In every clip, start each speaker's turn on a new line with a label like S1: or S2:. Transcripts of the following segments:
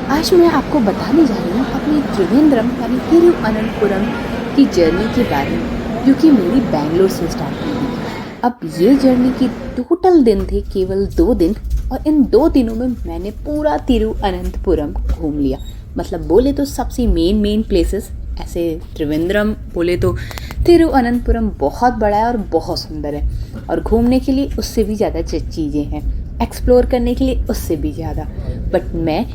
S1: आज मैं आपको बताने जा रही हूँ अपनी त्रिवेंद्रम यानी तिरुअनंतपुरम की जर्नी के बारे में, जो कि मेरी बैंगलोर से स्टार्ट हुई थी। अब ये जर्नी की टोटल दिन थे केवल 2 दिन, और इन 2 दिनों में मैंने पूरा तिरुअनंतपुरम घूम लिया। मतलब बोले तो सबसे मेन प्लेसेस ऐसे, त्रिवेंद्रम बोले तो तिरुअनंतपुरम बहुत बड़ा है और बहुत सुंदर है, और घूमने के लिए उससे भी ज़्यादा चीज़ें हैं, एक्सप्लोर करने के लिए उससे भी ज़्यादा। बट मैं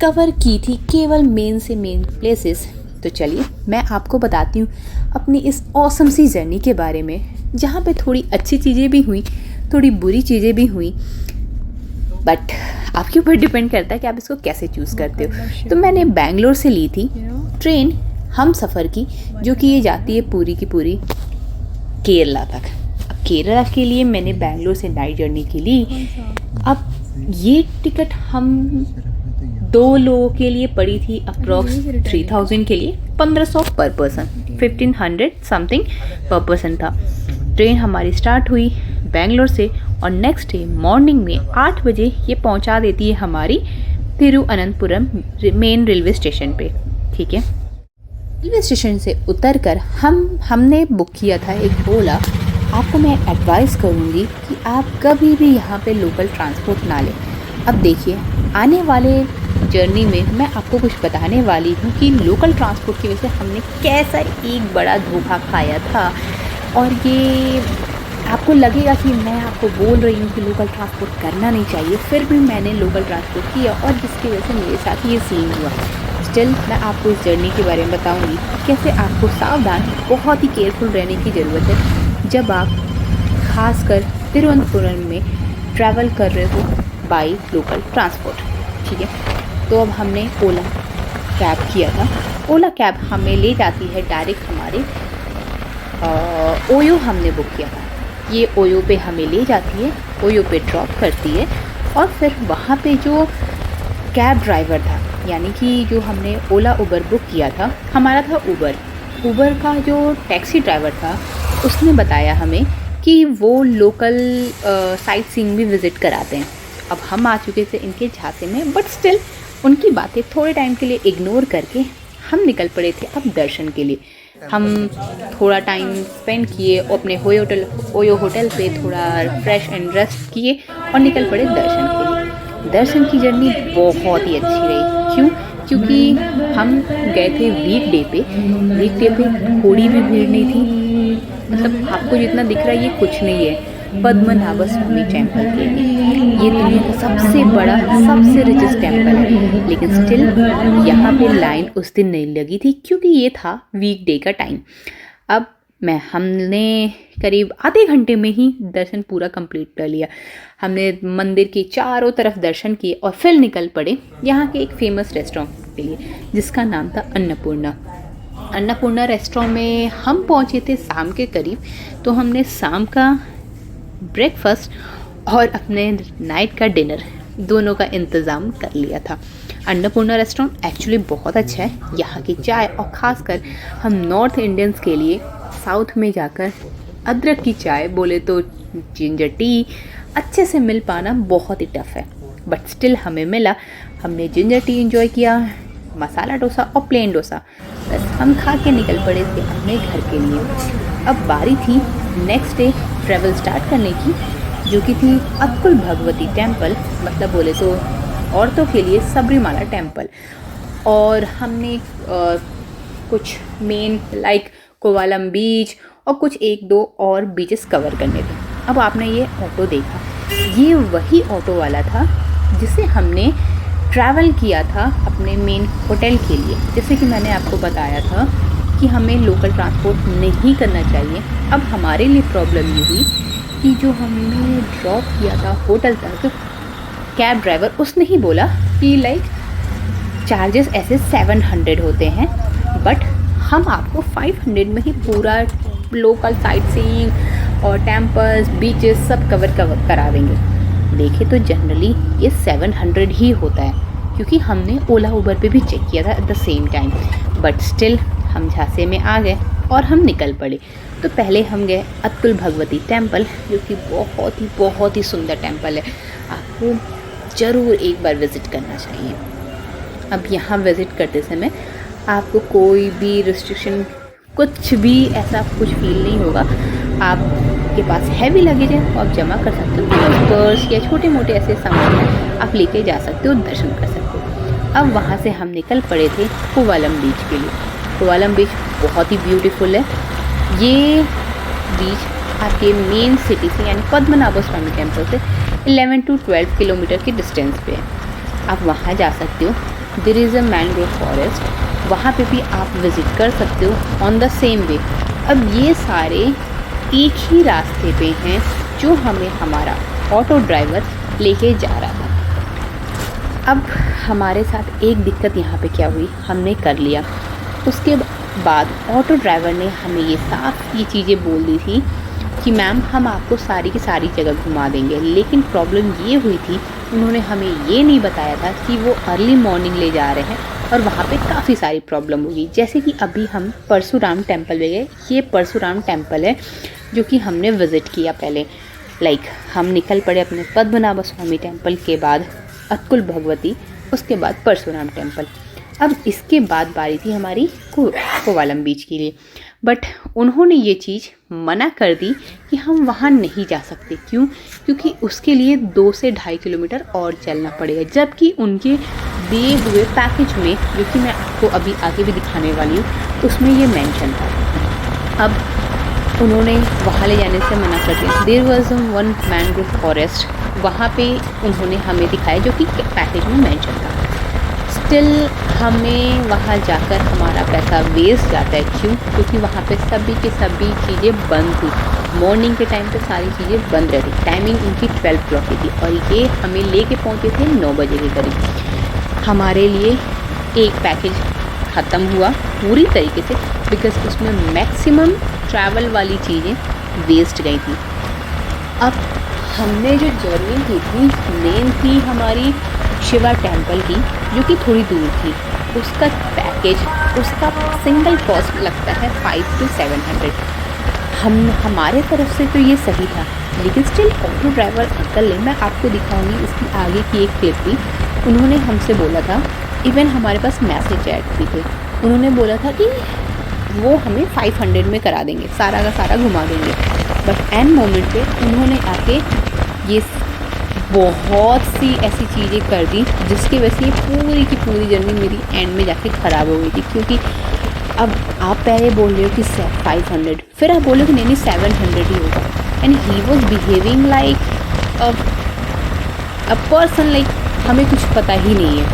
S1: कवर की थी केवल मेन से मेन प्लेसेस। तो चलिए मैं आपको बताती हूँ अपनी इस ऑसम सी जर्नी के बारे में, जहाँ पे थोड़ी अच्छी चीज़ें भी हुई, थोड़ी बुरी चीज़ें भी हुई, बट आपके ऊपर डिपेंड करता है कि आप इसको कैसे चूज़ करते हो। तो मैंने बैंगलोर से ली थी ट्रेन हम सफ़र की, जो कि ये जाती है पूरी की पूरी केरला तक। अब केरला के लिए मैंने बैंगलोर से नाइट जर्नी की ली। अब ये टिकट हम 2 लोगों के लिए पड़ी थी अप्रॉक्स 3000 के लिए, 1500 पर पर्सन, 1500 समथिंग पर पर्सन था। ट्रेन हमारी स्टार्ट हुई बैंगलोर से, और नेक्स्ट डे मॉर्निंग में 8 बजे ये पहुंचा देती है हमारी तिरुअनंतपुरम मेन रेलवे स्टेशन पे। ठीक है, रेलवे स्टेशन से उतरकर हमने बुक किया था एक ओला। आपको मैं एडवाइस करूँगी कि आप कभी भी यहाँ पे लोकल ट्रांसपोर्ट ना लें। अब देखिए, आने वाले जर्नी में मैं आपको कुछ बताने वाली हूँ कि लोकल ट्रांसपोर्ट की वजह से हमने कैसा एक बड़ा धोखा खाया था। और ये आपको लगेगा कि मैं आपको बोल रही हूँ कि लोकल ट्रांसपोर्ट करना नहीं चाहिए, फिर भी मैंने लोकल ट्रांसपोर्ट किया, और जिसकी वजह से मेरे साथ ये सीन हुआ। स्टिल मैं आपको इस जर्नी के बारे में बताऊँगी, कैसे आपको सावधान, बहुत ही केयरफुल रहने की ज़रूरत है जब आप खासकर तिरुवनंतपुरम में ट्रैवल कर रहे हो बाई लोकल ट्रांसपोर्ट। ठीक है, तो अब हमने ओला कैब किया था। ओला कैब हमें ले जाती है डायरेक्ट हमारे ओयो हमने बुक किया था। ये ओयो पे हमें ले जाती है, ओयो पे ड्रॉप करती है, और फिर वहाँ पे जो कैब ड्राइवर था, यानी कि जो हमने ओला उबर बुक किया था, हमारा था उबर का जो टैक्सी ड्राइवर था, उसने बताया हमें कि वो लोकल साइट सीइंग भी विज़िट कराते हैं। अब हम आ चुके थे इनके झांसे में, बट स्टिल उनकी बातें थोड़े टाइम के लिए इग्नोर करके हम निकल पड़े थे अब दर्शन के लिए। हम थोड़ा टाइम स्पेंड किए अपने ओयो होटल पे, थोड़ा फ्रेश एंड रेस्ट किए और निकल पड़े दर्शन के लिए। दर्शन की जर्नी बहुत ही अच्छी रही। क्यों? क्योंकि हम गए थे वीकडे पे थोड़ी भी भीड़ नहीं थी। मतलब आपको जितना दिख रहा है ये कुछ नहीं है पद्मनाभ स्वामी टेम्पल के लिए। ये दुनिया का सबसे बड़ा, सबसे रिचेस्ट टेम्पल है, लेकिन स्टिल यहाँ पे लाइन उस दिन नहीं लगी थी, क्योंकि ये था वीकडे का टाइम। अब हमने करीब आधे घंटे में ही दर्शन पूरा कंप्लीट कर लिया। हमने मंदिर के चारों तरफ दर्शन किए और फिर निकल पड़े यहाँ के एक फेमस रेस्टोरेंट के लिए, जिसका नाम था अन्नपूर्णा रेस्टोरेंट में हम पहुँचे थे शाम के करीब। तो हमने शाम का ब्रेकफास्ट और अपने नाइट का डिनर दोनों का इंतज़ाम कर लिया था। अन्नपूर्णा रेस्टोरेंट एक्चुअली बहुत अच्छा है। यहाँ की चाय, और ख़ासकर हम नॉर्थ इंडियंस के लिए साउथ में जाकर अदरक की चाय, बोले तो जिंजर टी, अच्छे से मिल पाना बहुत ही टफ है, बट स्टिल हमें मिला। हमने जिंजर टी एंजॉय किया, मसाला डोसा और प्लेन डोसा, बस हम खा के निकल पड़े थे अपने घर के लिए। अब बारी थी नेक्स्ट डे ट्रैवल स्टार्ट करने की, जो कि थी अतकुल भगवती टेम्पल, मतलब बोले तो औरतों के लिए सबरीमाला टेम्पल। और हमने कुछ मेन लाइक कोवालम बीच और कुछ 1-2 और बीचेस कवर करने थे। अब आपने ये ऑटो देखा, ये वही ऑटो वाला था जिसे हमने ट्रैवल किया था अपने मेन होटल के लिए। जैसे कि मैंने आपको बताया था कि हमें लोकल ट्रांसपोर्ट नहीं करना चाहिए। अब हमारे लिए प्रॉब्लम ये हुई कि जो हमने ड्रॉप किया था होटल तक, तो कैब ड्राइवर उसने ही बोला कि लाइक चार्जेस ऐसे 700 होते हैं, बट हम आपको 500 में ही पूरा लोकल साइट सीइंग और टेम्पल्स, बीचेस सब कवर करा देंगे। देखे तो जनरली ये 700 ही होता है, क्योंकि हमने ओला उबर पे भी चेक किया था at the same time. But still हम झांसे में आ गए और हम निकल पड़े। तो पहले हम गए अतकुल भगवती टेम्पल, जो कि बहुत ही सुंदर टेम्पल है, आपको ज़रूर एक बार विज़िट करना चाहिए। अब यहाँ विज़िट करते समय आपको कोई भी रिस्ट्रिक्शन, कुछ भी ऐसा कुछ फील नहीं होगा। आपके पास हैवी लगेज है तो आप जमा कर सकते हो, पर्स या छोटे मोटे ऐसे सामान आप लेके जा सकते हो, दर्शन कर सकते हो। अब वहाँ से हम निकल पड़े थे कोवालम बीच के लिए। कोवालम बीच बहुत ही ब्यूटीफुल है। ये बीच आपके मेन सिटी से यानी पद्मनाभ स्वामी टेम्पल से 11 to 12 किलोमीटर की डिस्टेंस पे है। आप वहाँ जा सकते हो। There is a mangrove forest, वहाँ पे भी आप विज़िट कर सकते हो ऑन द सेम वे। अब ये सारे एक ही रास्ते पे हैं जो हमें हमारा ऑटो ड्राइवर लेके जा रहा था। अब हमारे साथ एक दिक्कत यहाँ पे क्या हुई, हमने कर लिया। उसके बाद ऑटो ड्राइवर ने हमें ये साफ ये चीज़ें बोल दी थी कि मैम हम आपको सारी की सारी जगह घुमा देंगे, लेकिन प्रॉब्लम ये हुई थी उन्होंने हमें ये नहीं बताया था कि वो अर्ली मॉर्निंग ले जा रहे हैं और वहाँ पे काफ़ी सारी प्रॉब्लम होगी। जैसे कि अभी हम परशुराम टेम्पल में गए, ये परशुराम टेम्पल है जो कि हमने विज़िट किया पहले। हम निकल पड़े अपने पद्मनाभ स्वामी टेम्पल के बाद अतकुल भगवती, उसके बाद परशुराम टेम्पल। अब इसके बाद बारी थी हमारी कोवालम बीच के लिए, बट उन्होंने ये चीज़ मना कर दी कि हम वहाँ नहीं जा सकते। क्यों? क्योंकि उसके लिए 2 से 2.5 किलोमीटर और चलना पड़ेगा, जबकि उनके दिए हुए पैकेज में, जो कि मैं आपको अभी आगे भी दिखाने वाली हूँ, उसमें ये मेंशन था। अब उन्होंने वहाँ ले जाने से मना कर दिया। There was one mangrove forest, वहाँ पे उन्होंने हमें दिखाया जो कि पैकेज में मेंशन था। स्टिल हमें वहाँ जाकर हमारा पैसा वेस्ट जाता है। क्यों? क्योंकि वहाँ पे सभी की सभी चीज़ें बंद थी। मॉर्निंग के टाइम पे सारी चीज़ें बंद रहती। टाइमिंग उनकी 12 o'clock की थी और ये हमें लेके पहुँचे थे 9 बजे के करीब। हमारे लिए एक पैकेज ख़त्म हुआ पूरी तरीके से, बिकॉज उसमें मैक्सिमम ट्रैवल वाली चीज़ें वेस्ट गई थी। अब हमने जो जर्नी की थी मेन थी हमारी शिवा टेम्पल की, जो कि थोड़ी दूर थी। उसका पैकेज, उसका सिंगल कॉस्ट लगता है 500 to 700। हमारे तरफ से तो ये सही था, लेकिन स्टिल ऑटो ड्राइवर अंकल ने, मैं आपको दिखाऊंगी इसकी आगे की एक क्लिप भी, उन्होंने हमसे बोला था, इवन हमारे पास मैसेज ऐड भी थे, उन्होंने बोला था कि वो हमें 500 में करा देंगे, सारा का सारा घुमा देंगे। बट एंड मोमेंट पे उन्होंने आके ये बहुत सी ऐसी चीज़ें कर दी जिसकी वजह से ये पूरी की पूरी जर्नी मेरी एंड में जाके ख़राब हो गई थी। क्योंकि अब आप पहले बोल रहे हो कि 500, फिर आप बोलो कि नहीं 700 ही होगा, and he was behaving like a person, like हमें कुछ पता ही नहीं है,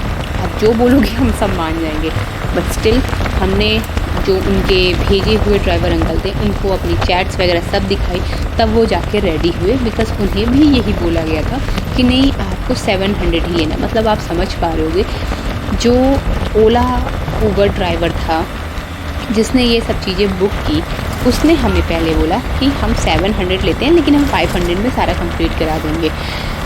S1: आप जो बोलोगे हम सब मान जाएंगे। बट स्टिल हमने जो उनके भेजे हुए ड्राइवर अंकल थे उनको अपनी चैट्स वगैरह सब दिखाई, तब वो जाके रेडी हुए, बिकॉज उन्हें भी यही बोला गया था कि नहीं आपको 700 ही लेना। मतलब आप समझ पा रहे होगे, जो ओला उबर ड्राइवर था जिसने ये सब चीज़ें बुक की, उसने हमें पहले बोला कि हम 700 लेते हैं, लेकिन हम 500 में सारा कंप्लीट करा देंगे।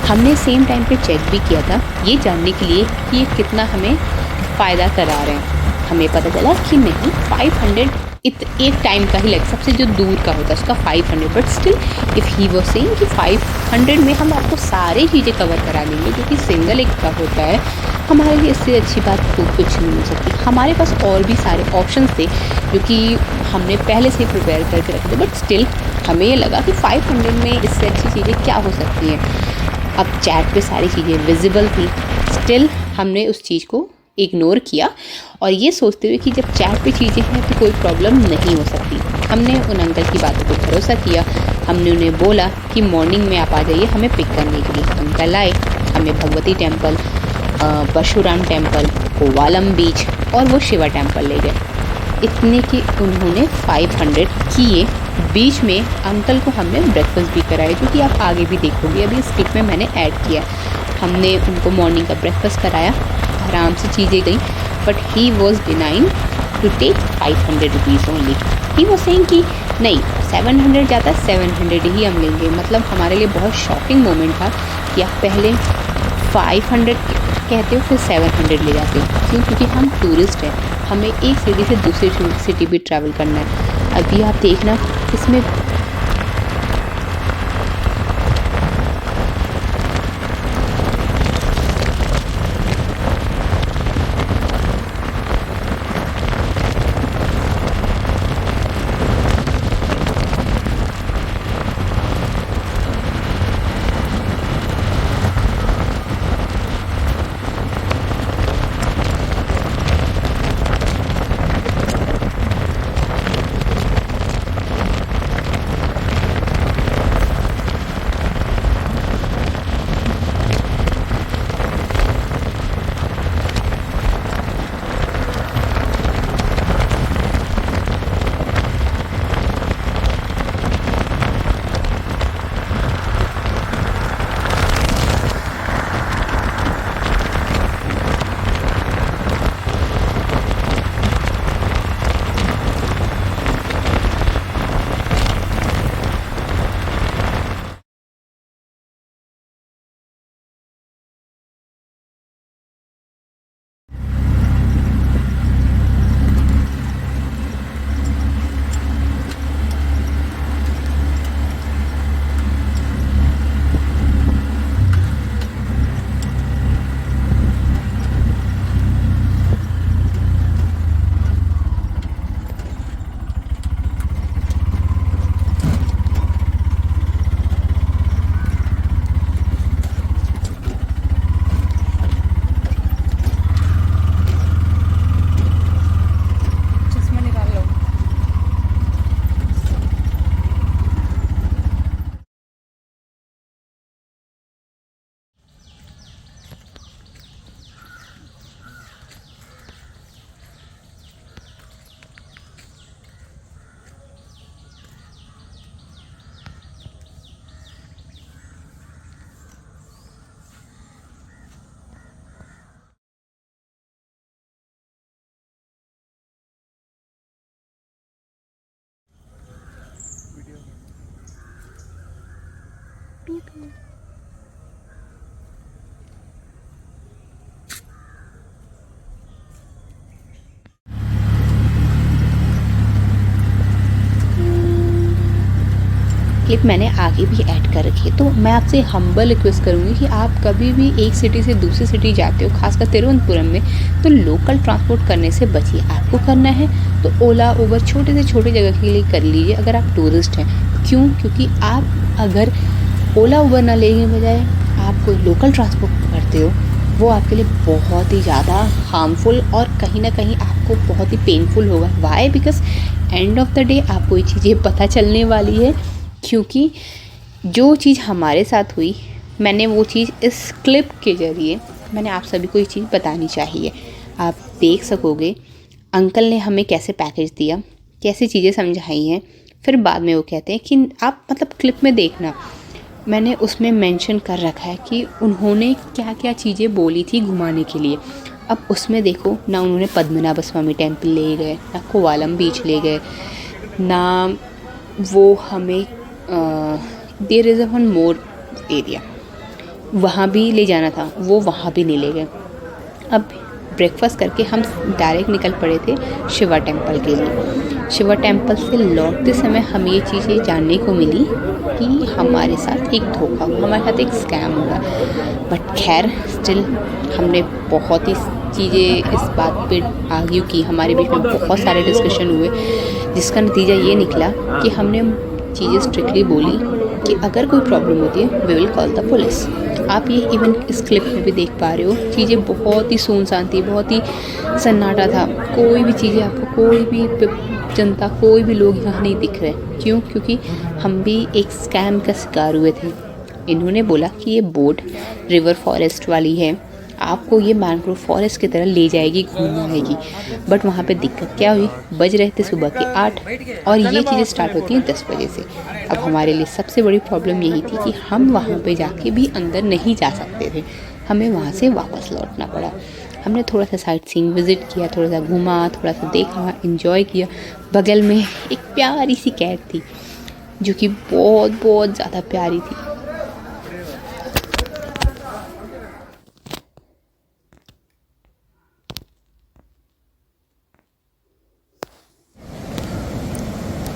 S1: हमने सेम टाइम पे चेक भी किया था ये जानने के लिए कि ये कितना हमें फ़ायदा करा रहे हैं। हमें पता चला कि नहीं 500 एक टाइम का ही लग, सबसे जो दूर का होता है उसका 500, बट स्टिल इफ़ ही वो सेइंग कि 500 में हम आपको सारी चीज़ें कवर करा देंगे, जो कि सिंगल एक का होता है, हमारे लिए इससे अच्छी बात तो कुछ नहीं हो सकती। हमारे पास और भी सारे ऑप्शंस थे जो कि हमने पहले से प्रिपेयर करके रखे थे, बट स्टिल हमें ये लगा कि 500 में इससे अच्छी चीज़ें क्या हो सकती हैं। अब चैट पे सारी चीज़ें विजिबल थी, स्टिल हमने उस चीज़ को इग्नोर किया और ये सोचते हुए कि जब चैट पे चीज़ें हैं तो कोई प्रॉब्लम नहीं हो सकती। हमने उन अंकल की बातों को भरोसा किया। हमने उन्हें बोला कि मॉर्निंग में आप आ जाइए हमें पिक करने के लिए। अंकल आए, हमें भगवती टेम्पल, परशुराम टेम्पल, कोवालम बीच और वो शिवा टेम्पल ले गए। इतने कि उन्होंने 500 किए। बीच में अंकल को हमने ब्रेकफास्ट भी कराया, जो कि आप आगे भी देखोगे, अभी इस क्लिप में मैंने ऐड किया। हमने उनको मॉर्निंग का ब्रेकफास्ट कराया, आराम से चीज़ें गई, but he was denying to take 500 rupees only. He was saying कि नहीं 700 जाता है, 700 ही हम लेंगे। मतलब हमारे लिए बहुत शॉकिंग मोमेंट था कि आप पहले 500 कहते हो फिर 700 ले जाते हो। क्यों? क्योंकि हम टूरिस्ट हैं, हमें एक सिटी से दूसरी सिटी भी ट्रैवल करना है। अभी आप देखना इसमें क्लिप मैंने आगे भी ऐड कर रखी है। तो मैं आपसे हम्बल रिक्वेस्ट करूँगी कि आप कभी भी एक सिटी से दूसरी सिटी जाते हो, खासकर तिरुवनंतपुरम में, तो लोकल ट्रांसपोर्ट करने से बचिए। आपको करना है तो ओला उबर छोटे से छोटे जगह के लिए कर लीजिए अगर आप टूरिस्ट हैं। क्यों? क्योंकि आप अगर ओला उबर ना लेने के बजाय आप कोई लोकल ट्रांसपोर्ट करते हो, वो आपके लिए बहुत ही ज़्यादा हार्मफुल और कहीं ना कहीं आपको बहुत ही पेनफुल होगा। Why? Because end of the day आपको ये चीज़ें पता चलने वाली है। क्योंकि जो चीज़ हमारे साथ हुई, मैंने वो चीज़ इस क्लिप के ज़रिए मैंने आप सभी को ये चीज़ बतानी चाहिए। आप देख सकोगे अंकल ने हमें कैसे पैकेज दिया, कैसे चीज़ें समझाई हैं। फिर बाद में वो कहते हैं कि आप मतलब क्लिप में देखना, मैंने उसमें मेंशन कर रखा है कि उन्होंने क्या क्या चीज़ें बोली थी घुमाने के लिए। अब उसमें देखो ना, उन्होंने पद्मनाभ स्वामी टेम्पल ले गए, ना कोवालम बीच ले गए, ना वो हमें there is one more area वहाँ भी ले जाना था, वो वहाँ भी नहीं ले गए। अब ब्रेकफास्ट करके हम डायरेक्ट निकल पड़े थे शिवा टेम्पल के लिए। शिवा टेम्पल से लौटते समय हमें ये चीज़ें जानने को मिली कि हमारे साथ एक धोखा हुआ, हमारे साथ एक स्कैम हुआ। बट खैर स्टिल हमने बहुत ही चीज़ें इस बात पे आर्ग्यू की, हमारे बीच में बहुत सारे डिस्कशन हुए, जिसका नतीजा ये निकला कि हमने चीज़ें स्ट्रिक्टली बोली कि अगर कोई प्रॉब्लम होती है we will call the police. आप ये इवन इस क्लिप में भी देख पा रहे हो, चीज़ें बहुत ही सुनसान थी, बहुत ही सन्नाटा था। कोई भी चीज़ें आपको, कोई भी जनता, कोई भी लोग यहाँ नहीं दिख रहे। क्यों? क्योंकि हम भी एक स्कैम का शिकार हुए थे। इन्होंने बोला कि ये बोट रिवर फॉरेस्ट वाली है, आपको ये मैंग्रोव फॉरेस्ट की तरह ले जाएगी, घुमाएगी। बट वहाँ पे दिक्कत क्या हुई, बज रहे थे सुबह के 8 और ये चीज़ें स्टार्ट होती हैं 10 बजे से। अब हमारे लिए सबसे बड़ी प्रॉब्लम यही थी कि हम वहाँ पे जाके भी अंदर नहीं जा सकते थे, हमें वहाँ से वापस लौटना पड़ा। हमने थोड़ा सा साइट सीइंग विज़िट किया, थोड़ा सा घूमा, थोड़ा सा देखा, एंजॉय किया। बगल में एक प्यारी सी कैट थी जो कि बहुत बहुत ज़्यादा प्यारी थी।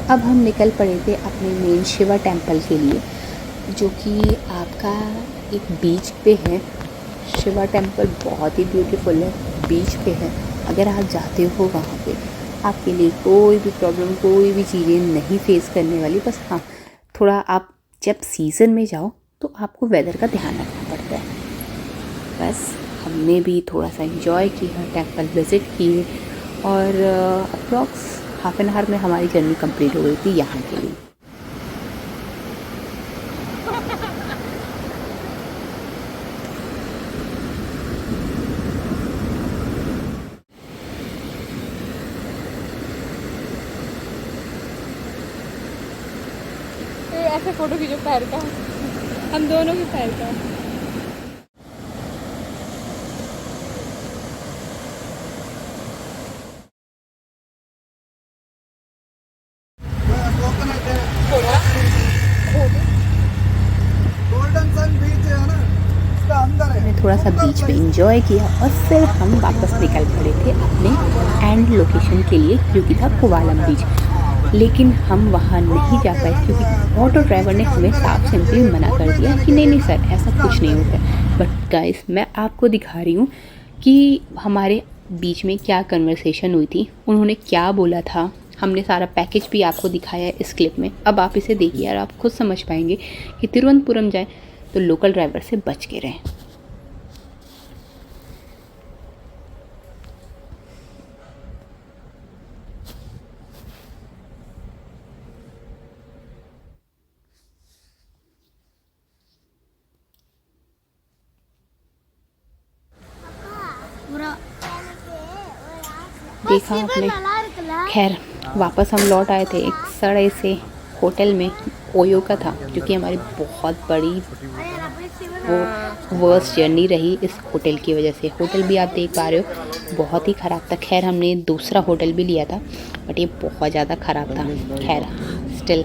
S1: अब हम निकल पड़े थे अपने मेन शिवा टेम्पल के लिए, जो कि आपका एक बीच पे है। शिवा टेम्पल बहुत ही ब्यूटीफुल है, बीच पे है। अगर आप जाते हो वहाँ पे आपके लिए कोई भी प्रॉब्लम, कोई भी चीज़ें नहीं फेस करने वाली। बस हाँ, थोड़ा आप जब सीज़न में जाओ तो आपको वेदर का ध्यान रखना पड़ता है। बस हमने भी थोड़ा सा एंजॉय किया, टेम्पल विज़िट किए और अप्रॉक्स हाफ एन आवर में हमारी जर्नी कंप्लीट हो गई थी यहाँ के लिए।
S2: ऐसे फोटो खींचो पैर का, हम दोनों के पैर का।
S1: हमने थोड़ा सा बीच पे एंजॉय किया और फिर हम वापस निकल पड़े थे अपने एंड लोकेशन के लिए, जो कि था कोवालम बीच। लेकिन हम वहाँ नहीं जा पाए क्योंकि ऑटो ड्राइवर ने हमें साफ सिंपली मना कर दिया कि नहीं नहीं सर, ऐसा कुछ नहीं होता है। बट गाइस, मैं आपको दिखा रही हूँ कि हमारे बीच में क्या कन्वर्सेशन हुई थी, उन्होंने क्या बोला था। हमने सारा पैकेज भी आपको दिखाया है इस क्लिप में। अब आप इसे देखिए और आप खुद समझ पाएंगे कि तिरुवनंतपुरम जाए तो लोकल ड्राइवर से बच के रहें। देखा आपने। खैर वापस हम लौट आए थे एक सड़े से होटल में ओयो का था, जो कि हमारी बहुत बड़ी वो वर्स्ट जर्नी रही इस होटल की वजह से। होटल भी आप देख पा रहे हो बहुत ही ख़राब था। खैर हमने दूसरा होटल भी लिया था बट ये बहुत ज़्यादा ख़राब था। खैर स्टिल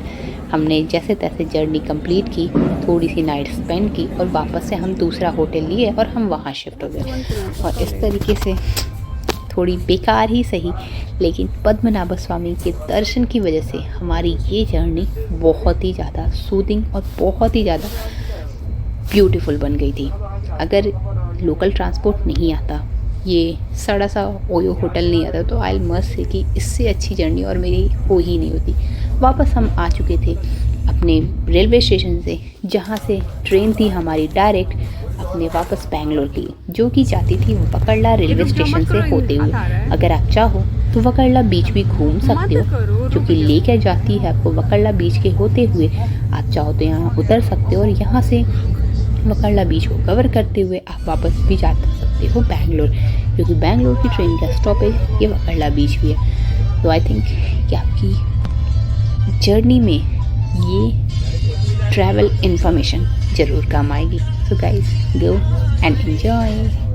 S1: हमने जैसे तैसे जर्नी कंप्लीट की, थोड़ी सी नाइट स्पेंड की और वापस से हम दूसरा होटल लिए और हम वहाँ शिफ्ट हो गए। और इस तरीके से थोड़ी बेकार ही सही, लेकिन पद्मनाभ स्वामी के दर्शन की वजह से हमारी ये जर्नी बहुत ही ज़्यादा सूदिंग और बहुत ही ज़्यादा ब्यूटीफुल बन गई थी। अगर लोकल ट्रांसपोर्ट नहीं आता, ये सड़ा सा ओयो होटल नहीं आता, तो आई मस्ट से कि इससे अच्छी जर्नी और मेरी हो ही नहीं होती। वापस हम आ चुके थे अपने रेलवे स्टेशन से, जहाँ से ट्रेन थी हमारी डायरेक्ट अपने वापस बेंगलोर की, जो कि जाती थी वकड़ला रेलवे स्टेशन से होते हुए। अगर आप चाहो तो वकड़ला बीच भी घूम सकते हो, जो कि लेकर जाती है आपको वकड़ला बीच के होते हुए। आप चाहो तो यहाँ उतर सकते हो और यहाँ से वकड़ला बीच को कवर करते हुए आप वापस भी जा सकते हो बेंगलोर, क्योंकि बेंगलोर की ट्रेन का स्टॉपेज ये वकड़ला बीच भी है। तो आई थिंक कि आपकी जर्नी में ये ट्रैवल इन्फॉर्मेशन ज़रूर काम आएगी। So guys, go and enjoy.